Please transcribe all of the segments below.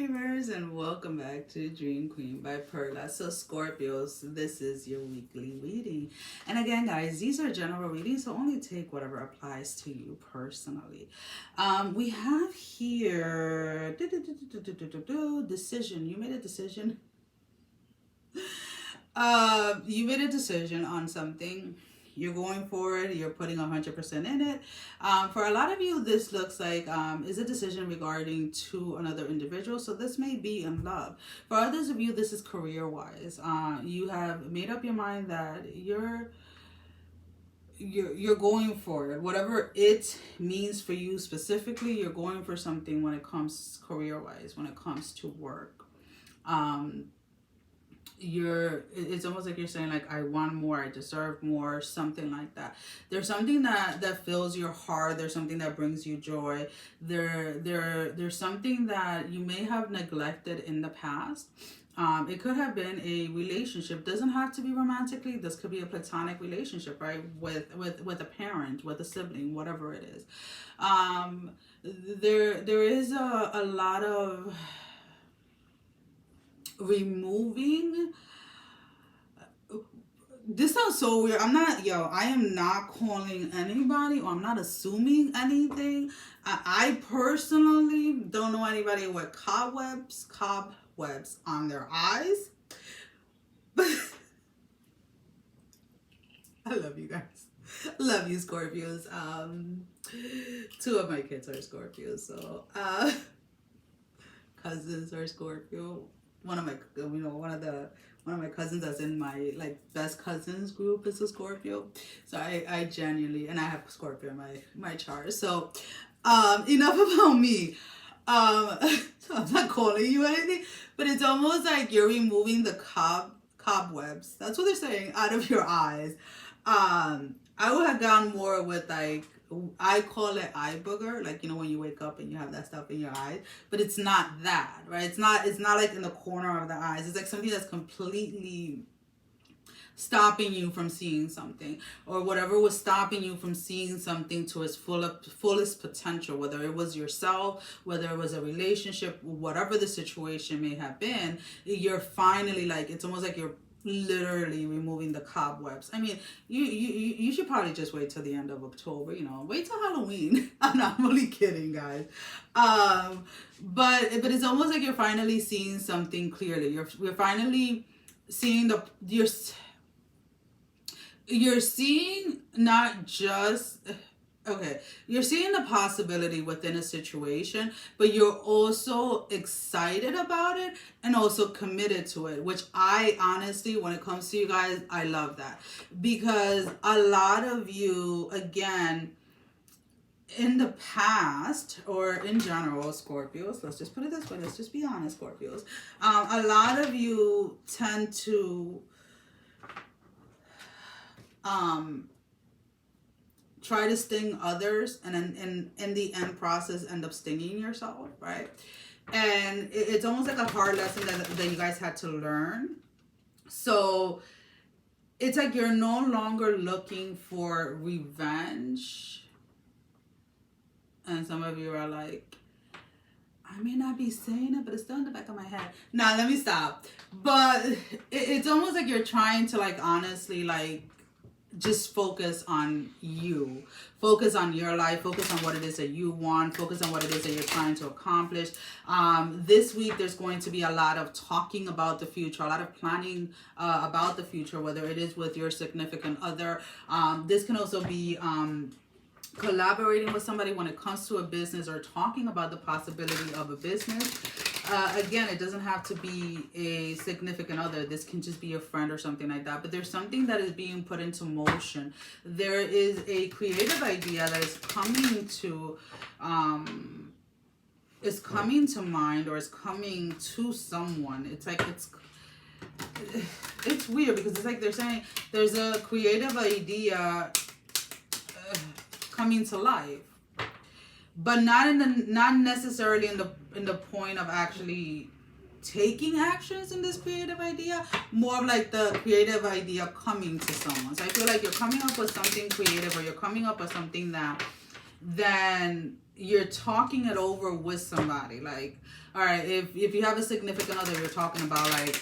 dreamers, and welcome back to Dream Queen by Perla'S. So Scorpios, this is your weekly reading. And again, guys, these are general readings, so only take whatever applies to you personally. We have here decision. You made a decision. You made a decision on something. You're going for it. You're putting 100% in it. For a lot of you, this looks like is a decision regarding to another individual. So this may be in love. For others of you, this is career-wise. You have made up your mind that you're going for it. Whatever it means for you specifically, you're going for something when it comes career-wise, when it comes to work. It's almost like you're saying, like, I want more, I deserve more, something like that. There's something that fills your heart. There's something that brings you joy. There's something that you may have neglected in the past. It could have been a relationship. Doesn't have to be romantically. This could be a platonic relationship, right? With a parent, with a sibling, whatever it is. There is a lot of removing. This sounds so weird. I am not calling anybody, or I'm not assuming anything. I personally don't know anybody with cobwebs on their eyes. But I love you guys. Love you, Scorpios. Two of my kids are Scorpios, so cousins are Scorpio. One of my cousins that's in my best cousins group is a Scorpio. So I genuinely, and I have Scorpio in my chart. So enough about me. So I'm not calling you anything, but it's almost like you're removing the cobwebs. That's what they're saying, out of your eyes. I would have gone more with I call it eye booger, when you wake up and you have that stuff in your eyes, but it's not that, right? It's not like in the corner of the eyes. It's like something that's completely stopping you from seeing something, or whatever was stopping you from seeing something to its fullest potential, whether it was yourself, whether it was a relationship, whatever the situation may have been. You're finally, it's almost like you're literally removing the cobwebs. I mean, you should probably just wait till the end of October, wait till Halloween. I'm not really kidding, guys. But it's almost like you're finally seeing something clearly. You're finally seeing you're seeing not just, okay, you're seeing the possibility within a situation, but you're also excited about it and also committed to it, which I honestly, when it comes to you guys, I love that. Because a lot of you, again, in the past, or in general, Scorpios, let's just put it this way, let's just be honest, Scorpios, a lot of you tend to try to sting others, and then in the end process end up stinging yourself, right? And it's almost like a hard lesson that you guys had to learn. So it's like you're no longer looking for revenge. And some of you are like, I may not be saying it, but it's still in the back of my head. Nah, let me stop. But it's almost like you're trying to honestly just focus on you, focus on your life, focus on what it is that you want, focus on what it is that you're trying to accomplish. This week there's going to be a lot of talking about the future, a lot of planning about the future, whether it is with your significant other. This can also be collaborating with somebody when it comes to a business, or talking about the possibility of a business. Again, it doesn't have to be a significant other. This can just be a friend or something like that. But there's something that is being put into motion. There is a creative idea that is coming to mind, or is coming to someone. It's weird, because it's like they're saying there's a creative idea coming to life, but not necessarily in the point of actually taking actions in this creative idea, more of like the creative idea coming to someone. So I feel like you're coming up with something creative, or you're coming up with something that then you're talking it over with somebody. Like, all right, if you have a significant other, you're talking about like,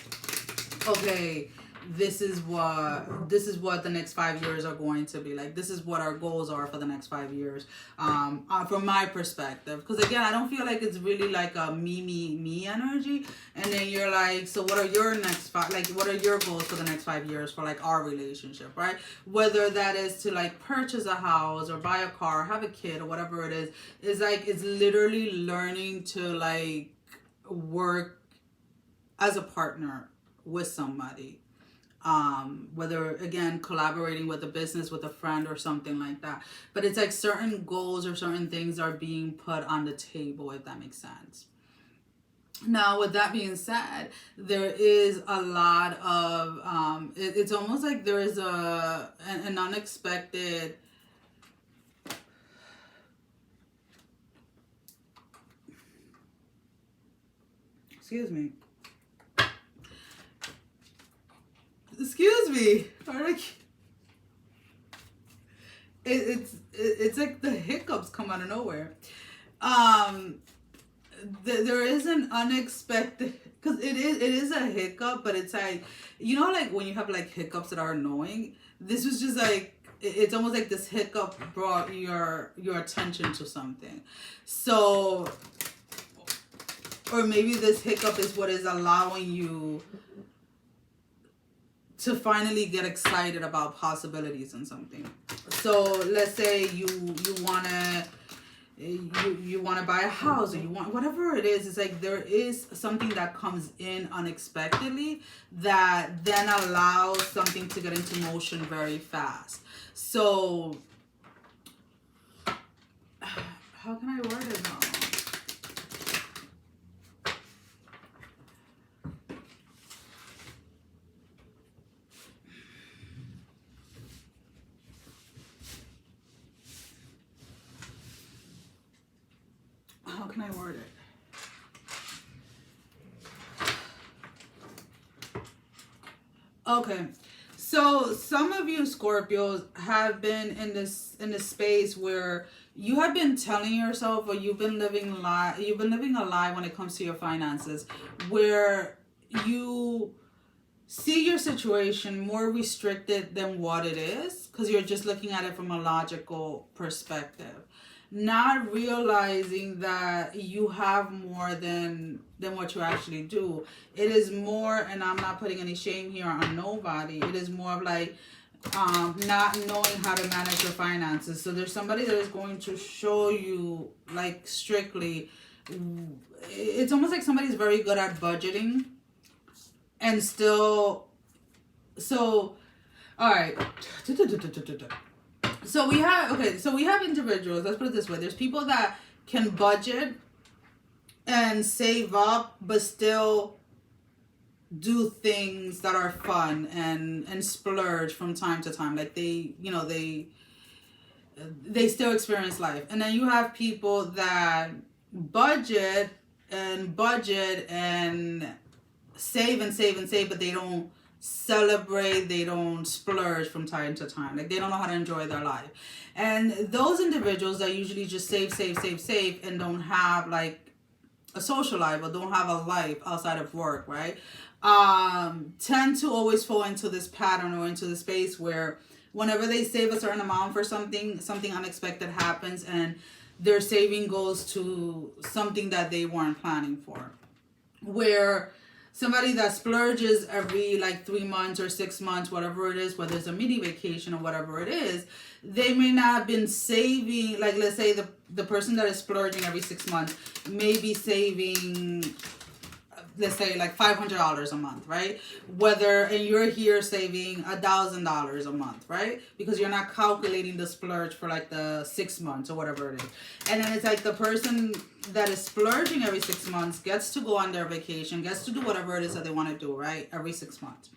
okay, this is what the next 5 years are going to be like. This is what our goals are for the next 5 years, from my perspective. Because again, I don't feel like it's really like a me energy. And then you're like, so what are your next what are your goals for the next 5 years for like our relationship, right? Whether that is to like purchase a house or buy a car, or have a kid, or whatever it is like, it's literally learning to like work as a partner with somebody. Whether again collaborating with a business, with a friend, or something like that. But it's like certain goals or certain things are being put on the table, if that makes sense. Now, with that being said, there is a lot of it's almost like there is an unexpected, excuse me, it's like the hiccups come out of nowhere. There is an unexpected, because it is a hiccup, but it's like, you know, like when you have like hiccups that are annoying. This was just like, it's almost like this hiccup brought your attention to something. So, or maybe this hiccup is what is allowing you to finally get excited about possibilities in something. So let's say you want to buy a house, or you want whatever it is. It's like there is something that comes in unexpectedly that then allows something to get into motion very fast. So how can I word it now? How can I word it? Okay, so some of you Scorpios have been in this space where you have been telling yourself, or you've been living a lie when it comes to your finances, where you see your situation more restricted than what it is, because you're just looking at it from a logical perspective, not realizing that you have more than what you actually do. It is more, and I'm not putting any shame here on nobody, it is more of like not knowing how to manage your finances. So there's somebody that is going to show you, like, strictly, it's almost like somebody's very good at budgeting and still, so all right. So we have individuals, let's put it this way. There's people that can budget and save up, but still do things that are fun and splurge from time to time. Like they still experience life. And then you have people that budget and save and save, but they don't celebrate, they don't splurge from time to time. Like they don't know how to enjoy their life. And those individuals that usually just save and don't have like a social life, or don't have a life outside of work, right? Tend to always fall into this pattern, or into the space where whenever they save a certain amount for something unexpected happens, and their saving goes to something that they weren't planning for. Where somebody that splurges every like 3 months or 6 months, whatever it is, whether it's a mini vacation or whatever it is, they may not have been saving. Like, let's say the person that is splurging every 6 months may be saving, let's say, like $500 a month, right? And you're here saving $1,000 a month, right? Because you're not calculating the splurge for like the 6 months or whatever it is. And then it's like the person that is splurging every 6 months gets to go on their vacation, gets to do whatever it is that they want to do, right? Every 6 months.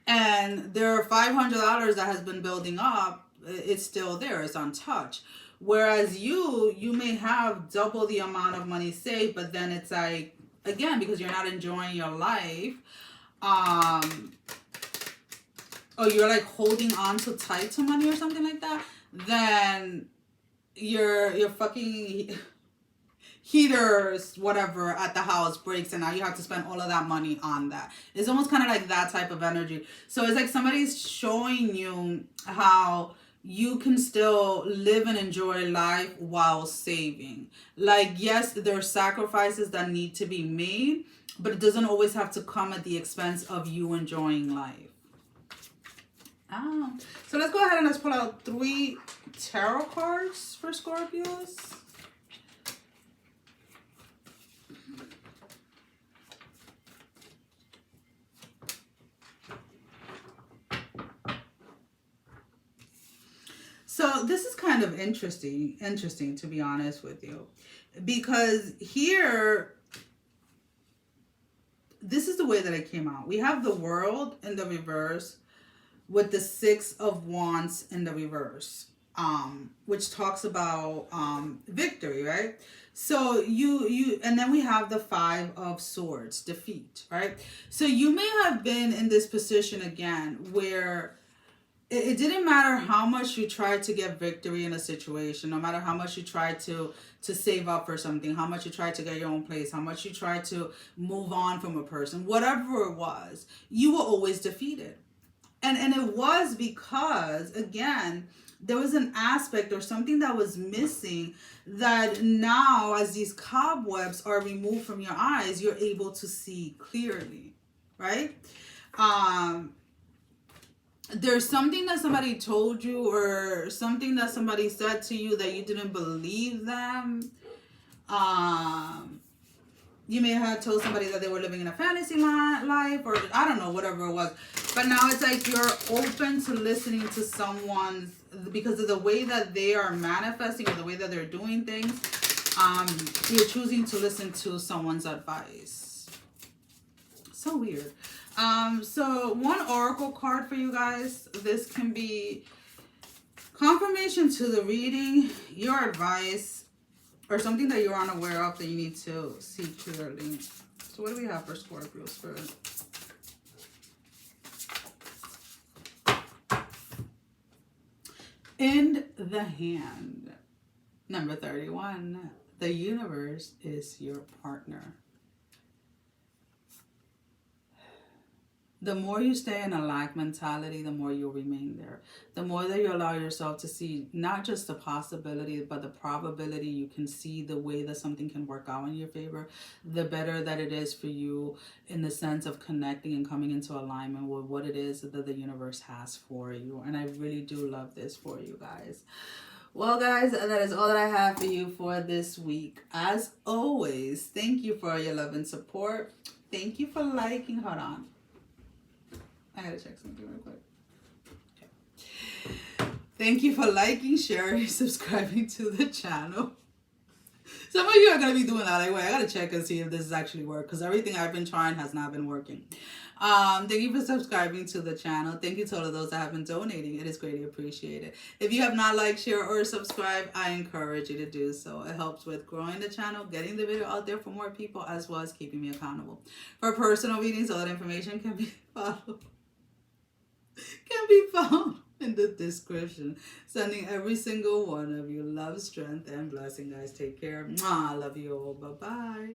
And their $500 that has been building up, it's still there, it's untouched. Whereas you may have double the amount of money saved, but then it's like, again, because you're not enjoying your life, or you're like holding on too tight to money or something like that, then your fucking heaters, whatever, at the house breaks, and now you have to spend all of that money on that. It's almost kind of like that type of energy. So it's like somebody's showing you how you can still live and enjoy life while saving. Like, yes, there are sacrifices that need to be made, but it doesn't always have to come at the expense of you enjoying life. So let's go ahead and let's pull out 3 tarot cards for Scorpios. So this is kind of interesting to be honest with you, because here, this is the way that it came out. We have the World in the reverse with the 6 of Wands in the reverse, which talks about victory, right? So you and then we have the 5 of Swords, defeat, right? So you may have been in this position again where it didn't matter how much you tried to get victory in a situation, no matter how much you tried to save up for something, how much you tried to get your own place, how much you tried to move on from a person, whatever it was, you were always defeated. And it was because, again, there was an aspect or something that was missing that now, as these cobwebs are removed from your eyes, you're able to see clearly, right? There's something that somebody told you or something that somebody said to you that you didn't believe them. You may have told somebody that they were living in a fantasy life, or I don't know, whatever it was. But now it's like you're open to listening to someone's, because of the way that they are manifesting or the way that they're doing things. You're choosing to listen to someone's advice. So weird. So one oracle card for you guys. This can be confirmation to the reading, your advice, or something that you're unaware of that you need to see clearly. So what do we have for Scorpio Spirit? In the hand. Number 31. The universe is your partner. The more you stay in a lack mentality, the more you'll remain there. The more that you allow yourself to see not just the possibility, but the probability, you can see the way that something can work out in your favor, the better that it is for you in the sense of connecting and coming into alignment with what it is that the universe has for you. And I really do love this for you guys. Well, guys, that is all that I have for you for this week. As always, thank you for your love and support. Thank you for liking. Hold on. I gotta check something real quick. Okay. Thank you for liking, sharing, subscribing to the channel. Some of you are gonna be doing that. Like, wait, I gotta check and see if this is actually work, because everything I've been trying has not been working. Thank you for subscribing to the channel. Thank you to all of those that have been donating. It is greatly appreciated. If you have not liked, share, or subscribed, I encourage you to do so. It helps with growing the channel, getting the video out there for more people, as well as keeping me accountable. For personal readings, all that information can be found in the description. Sending every single one of you love, strength, and blessing, guys. Take care. Mwah. I love you all. Bye-bye.